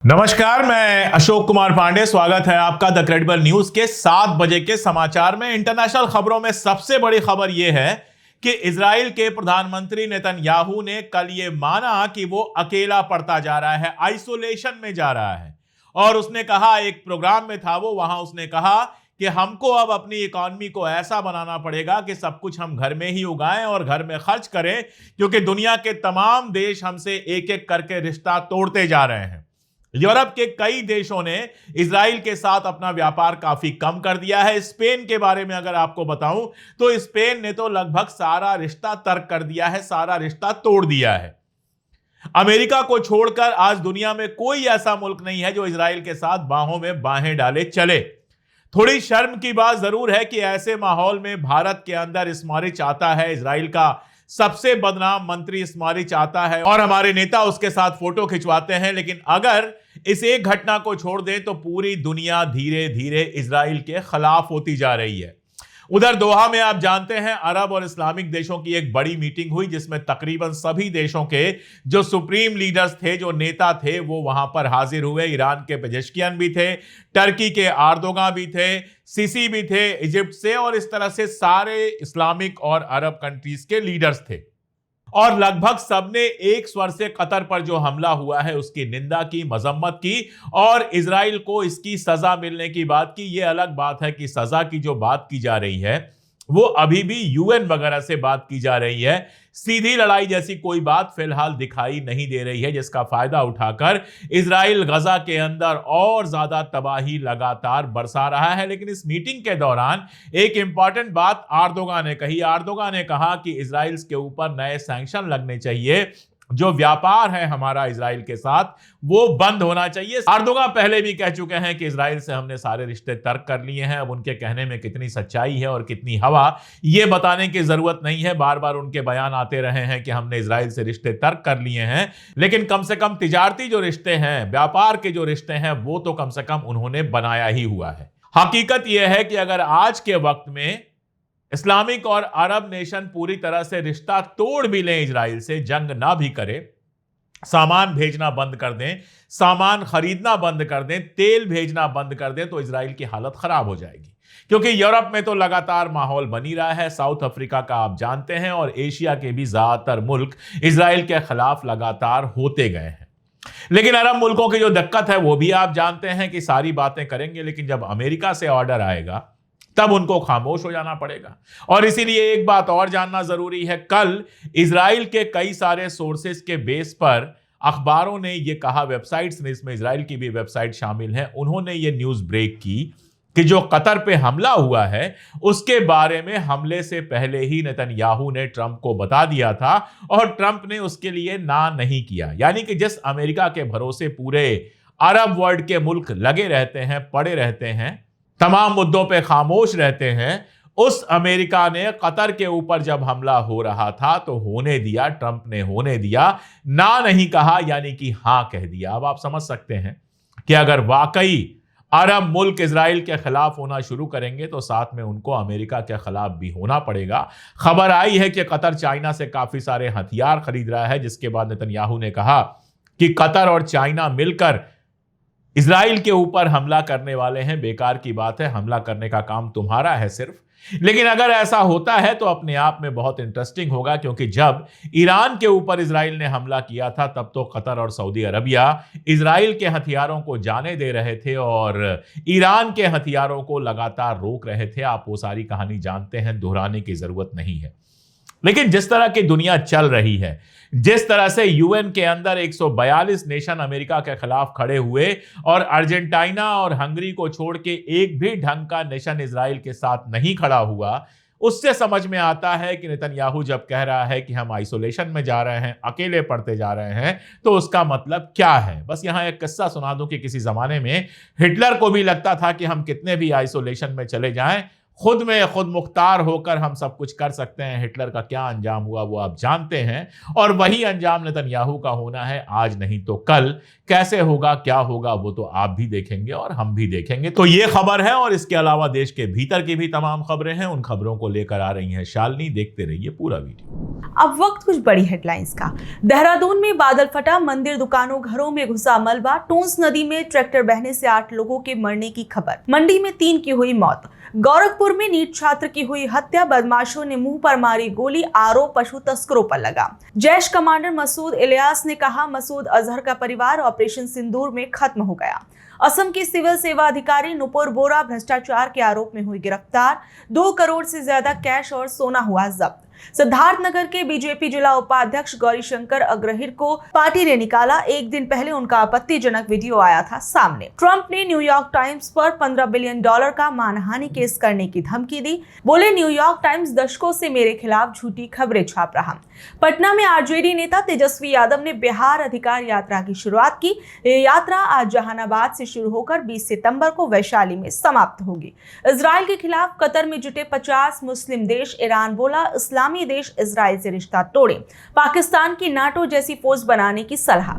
नमस्कार, मैं अशोक कुमार पांडे। स्वागत है आपका द क्रेडिबल न्यूज के 7 बजे के समाचार में। इंटरनेशनल खबरों में सबसे बड़ी खबर यह है कि इजराइल के प्रधानमंत्री नेतन्याहू ने कल यह माना कि वो अकेला पड़ता जा रहा है, आइसोलेशन में जा रहा है। और उसने कहा, एक प्रोग्राम में था वो, वहां उसने कहा कि हमको अब अपनी इकॉनमी को ऐसा बनाना पड़ेगा कि सब कुछ हम घर में ही उगाएं और घर में खर्च करें, क्योंकि दुनिया के तमाम देश हमसे एक एक करके रिश्ता तोड़ते जा रहे हैं। यूरोप के कई देशों ने इजराइल के साथ अपना व्यापार काफी कम कर दिया है। स्पेन के बारे में अगर आपको बताऊं तो स्पेन ने तो लगभग सारा रिश्ता तर्क कर दिया है, सारा रिश्ता तोड़ दिया है। अमेरिका को छोड़कर आज दुनिया में कोई ऐसा मुल्क नहीं है जो इजराइल के साथ बाहों में बाहें डाले चले। थोड़ी शर्म की बात जरूर है कि ऐसे माहौल में भारत के अंदर इस्माइल आता है, इजराइल का सबसे बदनाम मंत्री इस्माइल आता है, और हमारे नेता उसके साथ फोटो खिंचवाते हैं। लेकिन अगर इस एक घटना को छोड़ दें तो पूरी दुनिया धीरे धीरे इजराइल के खिलाफ होती जा रही है। उधर दोहा में आप जानते हैं अरब और इस्लामिक देशों की एक बड़ी मीटिंग हुई, जिसमें तकरीबन सभी देशों के जो सुप्रीम लीडर्स थे, जो नेता थे, वो वहां पर हाजिर हुए। ईरान के पेजेश्कियन भी थे, टर्की के आर्दोगान भी थे, सीसी भी थे इजिप्ट से, और इस तरह से सारे इस्लामिक और अरब कंट्रीज के लीडर्स थे। और लगभग सबने एक स्वर से कतर पर जो हमला हुआ है उसकी निंदा की, मजम्मत की, और इजराइल को इसकी सजा मिलने की बात की। यह अलग बात है कि सजा की जो बात की जा रही है वो अभी भी यूएन वगैरह से बात की जा रही है। सीधी लड़ाई जैसी कोई बात फिलहाल दिखाई नहीं दे रही है, जिसका फायदा उठाकर इजराइल गजा के अंदर और ज्यादा तबाही लगातार बरसा रहा है। लेकिन इस मीटिंग के दौरान एक इंपॉर्टेंट बात आर्दोगान ने कही। आर्दोगान ने कहा कि इजराइल के ऊपर नए सैंक्शन लगने चाहिए, जो व्यापार है हमारा इजराइल के साथ वो बंद होना चाहिए। आर्दोगान पहले भी कह चुके हैं कि इजराइल से हमने सारे रिश्ते तर्क कर लिए हैं। अब उनके कहने में कितनी सच्चाई है और कितनी हवा, ये बताने की जरूरत नहीं है। बार बार उनके बयान आते रहे हैं कि हमने इजराइल से रिश्ते तर्क कर लिए हैं, लेकिन कम से कम तिजारती जो रिश्ते हैं, व्यापार के जो रिश्ते हैं, वो तो कम से कम उन्होंने बनाया ही हुआ है। हकीकत यह है कि अगर आज के वक्त में इस्लामिक और अरब नेशन पूरी तरह से रिश्ता तोड़ भी लें, इजराइल से जंग ना भी करे, सामान भेजना बंद कर दें, सामान खरीदना बंद कर दें, तेल भेजना बंद कर दें, तो इजराइल की हालत खराब हो जाएगी। क्योंकि यूरोप में तो लगातार माहौल बनी रहा है, साउथ अफ्रीका का आप जानते हैं, और एशिया के भी ज्यादातर मुल्क इजराइल के खिलाफ लगातार होते गए हैं। लेकिन अरब मुल्कों की जो दिक्कत है वो भी आप जानते हैं कि सारी बातें करेंगे, लेकिन जब अमेरिका से ऑर्डर आएगा तब उनको खामोश हो जाना पड़ेगा। और इसीलिए एक बात और जानना जरूरी है, कल इजराइल के कई सारे सोर्सेस के बेस पर अखबारों ने यह कहा, वेबसाइट्स ने, इसमें इजराइल की भी वेबसाइट शामिल है, उन्होंने ये न्यूज ब्रेक की कि जो कतर पे हमला हुआ है उसके बारे में हमले से पहले ही नेतन्याहू ने ट्रंप को बता दिया था, और ट्रंप ने उसके लिए ना नहीं किया। यानी कि जिस अमेरिका के भरोसे पूरे अरब वर्ल्ड के मुल्क लगे रहते हैं, पड़े रहते हैं, तमाम मुद्दों पे खामोश रहते हैं, उस अमेरिका ने कतर के ऊपर जब हमला हो रहा था तो होने दिया, ट्रंप ने होने दिया, ना नहीं कहा, यानी कि हां कह दिया। अब आप समझ सकते हैं कि अगर वाकई अरब मुल्क इजराइल के खिलाफ होना शुरू करेंगे तो साथ में उनको अमेरिका के खिलाफ भी होना पड़ेगा। खबर आई है कि कतर चाइना से काफी सारे हथियार खरीद रहा है, जिसके बाद नेतन्याहू ने कहा कि कतर और चाइना मिलकर इजराइल के ऊपर हमला करने वाले हैं। बेकार की बात है, हमला करने का काम तुम्हारा है सिर्फ। लेकिन अगर ऐसा होता है तो अपने आप में बहुत इंटरेस्टिंग होगा, क्योंकि जब ईरान के ऊपर इजराइल ने हमला किया था तब तो कतर और सऊदी अरबिया इजराइल के हथियारों को जाने दे रहे थे और ईरान के हथियारों को लगातार रोक रहे थे। आप वो सारी कहानी जानते हैं, दोहराने की जरूरत नहीं है। लेकिन जिस तरह की दुनिया चल रही है, जिस तरह से यूएन के अंदर 142 नेशन अमेरिका के खिलाफ खड़े हुए और अर्जेंटीना और हंगरी को छोड़ के एक भी ढंग का नेशन इजराइल के साथ नहीं खड़ा हुआ, उससे समझ में आता है कि नेतन्याहू जब कह रहा है कि हम आइसोलेशन में जा रहे हैं, अकेले पड़ते जा रहे हैं, तो उसका मतलब क्या है। बस यहां एक किस्सा सुना दूं कि किसी जमाने में हिटलर को भी लगता था कि हम कितने भी आइसोलेशन में चले जाएं, खुद में खुद मुख्तार होकर हम सब कुछ कर सकते हैं। हिटलर का क्या अंजाम हुआ वो आप जानते हैं, और वही अंजाम नेतन्याहू का होना है आज नहीं तो कल, कैसे होगा, क्या होगा, वो तो आप भी देखेंगे और हम भी देखेंगे। तो ये खबर है और इसके अलावा देश के भीतर की भी तमाम खबरें हैं, उन खबरों को लेकर आ रही हैं शालिनी। देखते रहिए पूरा वीडियो। अब वक्त कुछ बड़ी हेडलाइंस का। देहरादून में बादल फटा, मंदिर, दुकानों, घरों में घुसा मलबा। टोंस नदी में ट्रैक्टर बहने से 8 लोगों के मरने की खबर। मंडी में 3 की हुई मौत। गोरखपुर में नीट छात्र की हुई हत्या, बदमाशों ने मुंह पर मारी गोली, आरोप पशु तस्करों पर लगा। जैश कमांडर मसूद इलियास ने कहा, मसूद अजहर का परिवार ऑपरेशन सिंदूर में खत्म हो गया। असम की सिविल सेवा अधिकारी नुपुर बोरा भ्रष्टाचार के आरोप में हुई गिरफ्तार। 2 करोड़ से ज्यादा कैश और सोना हुआ जब्त। सिद्धार्थनगर के बीजेपी जिला उपाध्यक्ष गौरीशंकर अग्रहिर को पार्टी ने निकाला। एक दिन पहले उनका आपत्तिजनक वीडियो आया था सामने। ट्रंप ने न्यूयॉर्क टाइम्स पर $15 बिलियन का मानहानि केस करने की धमकी दी। बोले, न्यूयॉर्क टाइम्स दशकों से मेरे खिलाफ झूठी खबरें छाप रहा। पटना में आरजेडी नेता तेजस्वी यादव ने बिहार अधिकार यात्रा की शुरुआत की। ये यात्रा आज जहानाबाद से शुरू होकर 20 सितंबर को वैशाली में समाप्त होगी। इजराइल के खिलाफ कतर में जुटे 50 मुस्लिम देश। ईरान बोला, इस्लामी देश इजराइल से रिश्ता तोड़े। पाकिस्तान की नाटो जैसी फोर्स बनाने की सलाह।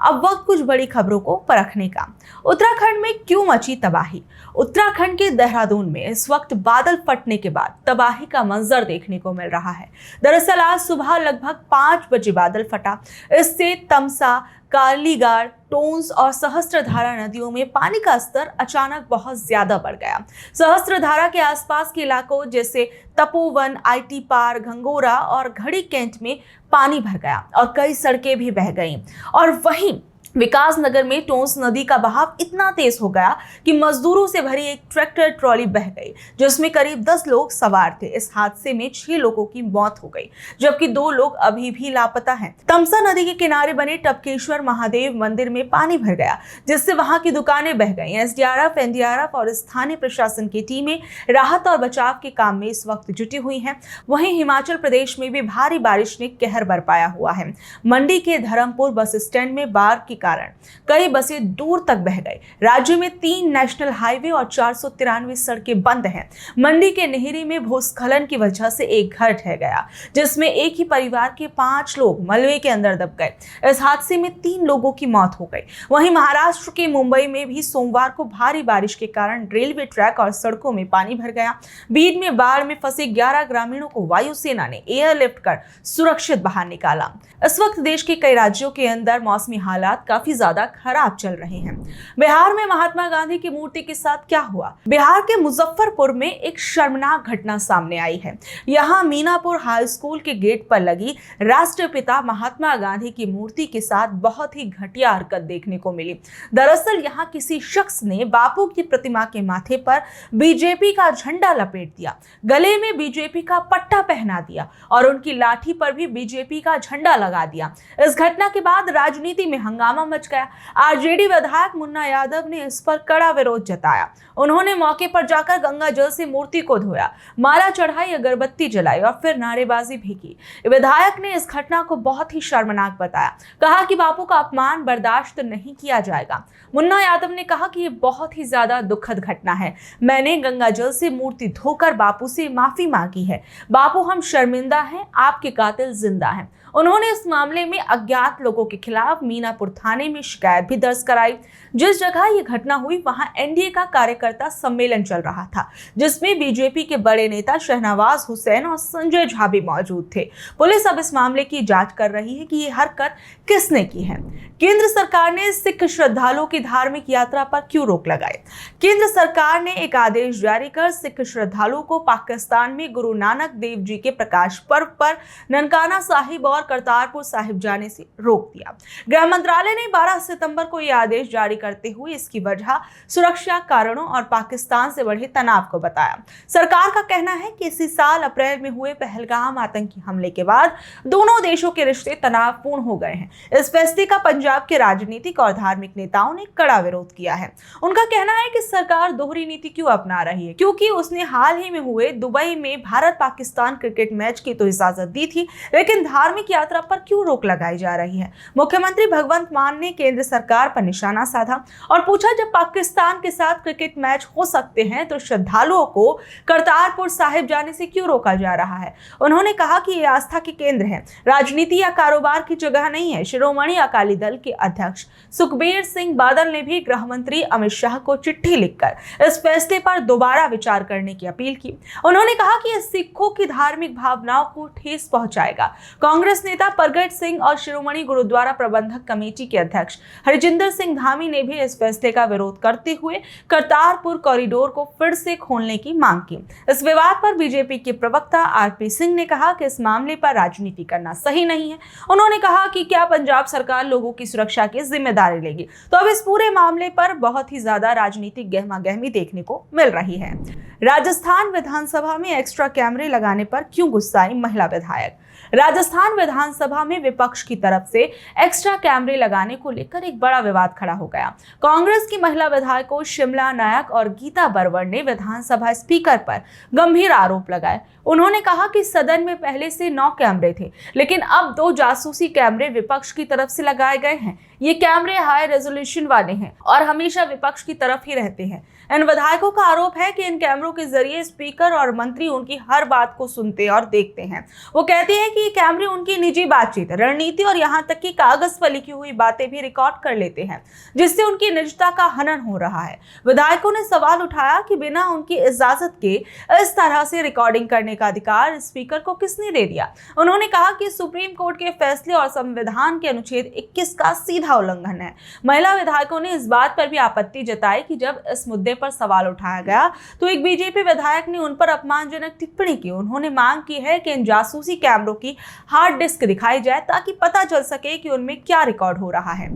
अब वक्त कुछ बड़ी खबरों को परखने का। उत्तराखंड में क्यों मची तबाही? उत्तराखंड के देहरादून में इस वक्त बादल फटने के बाद तबाही का मंजर देखने को मिल रहा है। दरअसल आज सुबह लगभग 5 बजे बादल फटा। इससे तमसा, कालीगाड़, टोंस और सहस्त्रधारा नदियों में पानी का स्तर अचानक बहुत ज्यादा बढ़ गया। सहस्त्रधारा के आसपास के इलाकों जैसे तपोवन, IT पार, घंगोरा और घड़ी कैंट में पानी भर गया और कई सड़कें भी बह गईं। और वहीं विकास नगर में टोंस नदी का बहाव इतना तेज हो गया कि मजदूरों से भरी एक ट्रैक्टर ट्रॉली बह गई, जिसमें करीब 10 लोग सवार थे। इस हादसे में 6 लोगों की मौत हो गई, जबकि 2 लोग अभी भी लापता हैं। तमसा नदी के किनारे बने टपकेश्वर महादेव मंदिर में पानी भर गया, जिससे वहां की दुकानें बह गई। SDRF, NDRF और स्थानीय प्रशासन की टीमें राहत और बचाव के काम में इस वक्त जुटी हुई हैं। वहीं हिमाचल प्रदेश में भी भारी बारिश ने कहर बरपाया हुआ है। मंडी के धर्मपुर बस स्टैंड में बाढ़ के कारण कई बसें दूर तक बह गई। राज्य में 3 नेशनल हाईवे और 493 सड़कें बंद हैं। मंडी के नेहरी में भूस्खलन की वजह से एक घर ढह गया, जिसमें एक ही परिवार के 5 लोग मलबे के अंदर दब गए। इस हादसे में 3 लोगों की मौत हो गई। वहीं महाराष्ट्र के मुंबई में भी सोमवार को भारी बारिश के कारण रेलवे ट्रैक और सड़कों में पानी भर गया। बीड में बाढ़ में फंसे 11 ग्रामीणों को वायुसेना ने एयरलिफ्ट कर सुरक्षित बाहर निकाला। इस वक्त देश के कई राज्यों के अंदर मौसमी हालात काफी ज्यादा खराब चल रहे हैं। बिहार में महात्मा गांधी की मूर्ति के साथ क्या हुआ? बिहार के मुजफ्फरपुर में एक शर्मनाक घटना सामने आई है। यहाँ मीनापुर हाई स्कूल के गेट पर लगी राष्ट्रपिता महात्मा गांधी की मूर्ति के साथ बहुत ही घटिया हरकत देखने को मिली। दरअसल यहाँ किसी शख्स ने बापू की प्रतिमा के माथे पर बीजेपी का झंडा लपेट दिया, गले में बीजेपी का पट्टा पहना दिया और उनकी लाठी पर भी बीजेपी का झंडा लगा दिया। इस घटना के बाद राजनीति में हंगामा मच गया। आरजेडी विधायक मुन्ना यादव ने इस पर कड़ा विरोध जताया। उन्होंने मौके पर जाकर गंगा जल से मूर्ति को धोया, माला चढ़ाई, अगरबत्ती जलाई और फिर नारेबाजी भी की। विधायक ने इस घटना को बहुत ही शर्मनाक बताया। कहा कि बापू का अपमान बर्दाश्त नहीं किया जाएगा। मुन्ना यादव ने कहा कि ये बहुत ही ज्यादा दुखद घटना है। मैंने गंगा जल से मूर्ति धोकर बापू से माफी मांगी है। बापू, हम शर्मिंदा हैं, आपके कातिल जिंदा हैं। उन्होंने इस मामले में अज्ञात लोगों के खिलाफ मीनापुर थाने में शिकायत भी दर्ज कराई। जिस जगह ये घटना हुई वहां एनडीए का कार्यकर्ता सम्मेलन चल रहा था, जिसमें बीजेपी के बड़े नेता शहनवाज हुसैन और संजय झा भी मौजूद थे। पुलिस अब इस मामले की जांच कर रही है कि ये हरकत किसने की है। केंद्र सरकार ने सिख श्रद्धालुओं की धार्मिक यात्रा पर क्यों रोक लगाई? केंद्र सरकार ने एक आदेश जारी कर सिख श्रद्धालुओं को पाकिस्तान में गुरु नानक देव जी के प्रकाश पर्व पर ननकाना साहिब और करतारपुर साहिब जाने से रोक दिया। गृह मंत्रालय ने 12 सितंबर को यह आदेश जारी करते हुए इसकी वजह सुरक्षा कारणों और पाकिस्तान से बढ़े तनाव को बताया। सरकार का कहना है कि इसी साल अप्रैल में हुए पहलगाम आतंकी हमले के बाद दोनों देशों के रिश्ते तनावपूर्ण हो गए हैं। इस फैसले का पंजाब के राजनीतिक और धार्मिक नेताओं ने कड़ा विरोध किया है। उनका कहना है कि सरकार दोहरी नीति क्यों अपना रही है, क्योंकि उसने हाल ही में हुए दुबई में भारत पाकिस्तान क्रिकेट मैच की तो इजाजत दी थी, लेकिन धार्मिक यात्रा पर क्यों रोक लगाई जा रही है। मुख्यमंत्री भगवंत मान ने केंद्र सरकार पर निशाना साधा और पूछा, जब पाकिस्तान के साथ क्रिकेट मैच हो सकते हैं तो श्रद्धालुओं को करतारपुर साहिब जाने से क्यों रोका जा रहा है। उन्होंने कहा कि ये आस्था के केंद्र है, राजनीति या कारोबार की जगह नहीं है। शिरोमणि अकाली दल के अध्यक्ष सुखबीर सिंह बादल ने भी गृह मंत्री अमित शाह को चिट्ठी लिखकर इस फैसले पर दोबारा विचार करने की अपील की। उन्होंने कहा कि इस सिखों की धार्मिक भावनाओं को ठेस पहुंचाएगा। कांग्रेस नेता परगट सिंह और शिरोमणि गुरुद्वारा प्रबंधक कमेटी के अध्यक्ष हरजिंदर सिंह धामी ने भी इस फैसले का विरोध करते हुए करतारपुर कॉरिडोर को फिर से खोलने की मांग की। इस विवाद पर बीजेपी के प्रवक्ता आरपी सिंह ने कहा कि इस मामले पर राजनीति करना सही नहीं है। उन्होंने कहा कि क्या पंजाब सरकार लोगों की सुरक्षा की जिम्मेदारी लेगी, तो अब इस पूरे मामले पर बहुत ही ज्यादा राजनीतिक गहमागहमी देखने को मिल रही है। राजस्थान विधानसभा में एक्स्ट्रा कैमरे लगाने पर क्यों गुस्साई महिला विधायक। राजस्थान विधानसभा में विपक्ष की तरफ से एक्स्ट्रा कैमरे लगाने को लेकर एक बड़ा विवाद खड़ा हो गया। कांग्रेस की महिला विधायकों शिमला नायक और गीता बरवर ने विधानसभा स्पीकर पर गंभीर आरोप लगाए। उन्होंने कहा कि सदन में पहले से 9 कैमरे थे, लेकिन अब 2 जासूसी कैमरे विपक्ष की तरफ से लगाए गए हैं। ये कैमरे हाई रेजोल्यूशन वाले हैं और हमेशा विपक्ष की तरफ ही रहते हैं। इन विधायकों का आरोप है कि इन कैमरों के जरिए स्पीकर और मंत्री उनकी हर बात को सुनते और देखते हैं। वो कहते हैं कि ये कैमरे उनकी निजी बातचीत, रणनीति और यहाँ तक कि कागज पर लिखी हुई बातें भी रिकॉर्ड कर लेते हैं, जिससे उनकी निजता का हनन हो रहा है। विधायकों ने सवाल उठाया कि बिना उनकी इजाजत के इस तरह से रिकॉर्डिंग करने का अधिकार स्पीकर को किसने दे दिया। उन्होंने कहा कि सुप्रीम कोर्ट के फैसले और संविधान के अनुच्छेद 21 का सीधा उल्लंघन है। महिला विधायकों ने इस बात पर भी आपत्ति जताई कि जब इस मुद्दे पर सवाल उठाया गया तो एक बीजेपी विधायक ने उन पर अपमानजनक टिप्पणी की। उन्होंने मांग की है कि इन जासूसी कैमरों की हार्ड डिस्क दिखाई जाए ताकि पता चल सके कि उनमें क्या रिकॉर्ड हो रहा है।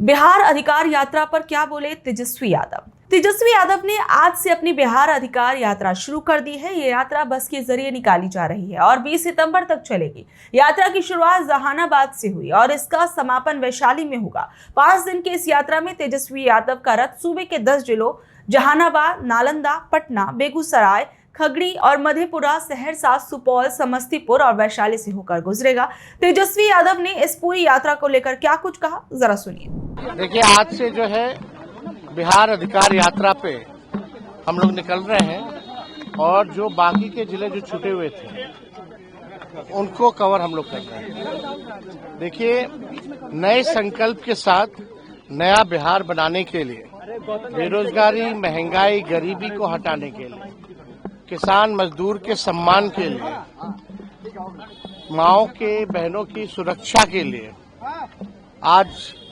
बिहार अधिकार यात्रा पर क्या बोले तेजस्वी यादव। तेजस्वी यादव ने आज से अपनी बिहार अधिकार यात्रा शुरू कर दी है। ये यात्रा बस के जरिए निकाली जा रही है और 20 सितंबर तक चलेगी। यात्रा की शुरुआत जहानाबाद से हुई और इसका समापन वैशाली में होगा। 5 दिन की इस यात्रा में तेजस्वी यादव का रथ सूबे के 10 जिलों जहानाबाद, नालंदा, पटना, बेगूसराय, खगड़ी और मधेपुरा, सहरसा, सुपौल, समस्तीपुर और वैशाली से होकर गुजरेगा। तेजस्वी यादव ने इस पूरी यात्रा को लेकर क्या कुछ कहा, जरा सुनिए। देखिए, आज से जो है बिहार अधिकार यात्रा पे हम लोग निकल रहे हैं और जो बाकी के जिले जो छूटे हुए थे उनको कवर हम लोग कर रहे हैं। देखिए, नए संकल्प के साथ नया बिहार बनाने के लिए, बेरोजगारी, महंगाई, गरीबी को हटाने के लिए, किसान मजदूर के सम्मान के लिए, माओं के बहनों की सुरक्षा के लिए आज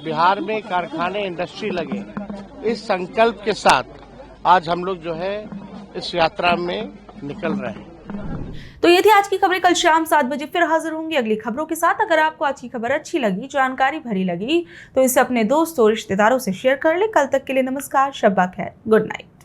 बिहार में कारखाने, इंडस्ट्री लगे। इस संकल्प के साथ आज हम लोग जो है इस यात्रा में निकल रहे हैं। तो ये थी आज की खबरें। कल शाम 7 बजे फिर हाजिर होंगे अगली खबरों के साथ। अगर आपको आज की खबर अच्छी लगी, जानकारी भरी लगी, तो इसे अपने दोस्तों, रिश्तेदारों से शेयर कर ले। कल तक के लिए नमस्कार, शब्बा खैर, गुड नाइट।